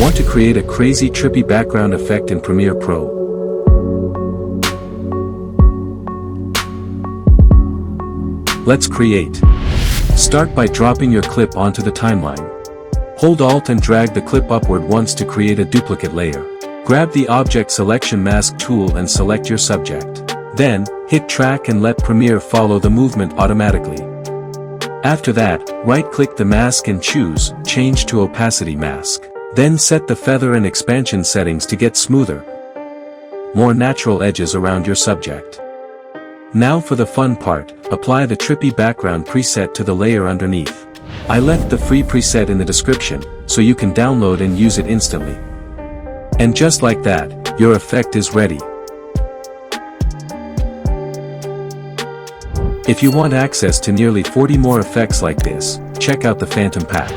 Want to create a crazy trippy background effect in Premiere Pro? Let's create. Start by dropping your clip onto the timeline. Hold Alt and drag the clip upward once to create a duplicate layer. Grab the Object Selection Mask tool and select your subject. Then, hit Track and let Premiere follow the movement automatically. After that, right-click the mask and choose Change to Opacity Mask. Then set the feather and expansion settings to get smoother, more natural edges around your subject. Now for the fun part, apply the Trippy background preset to the layer underneath. I left the free preset in the description, so you can download and use it instantly. And just like that, your effect is ready. If you want access to nearly 40 more effects like this, check out the Phantom Pack.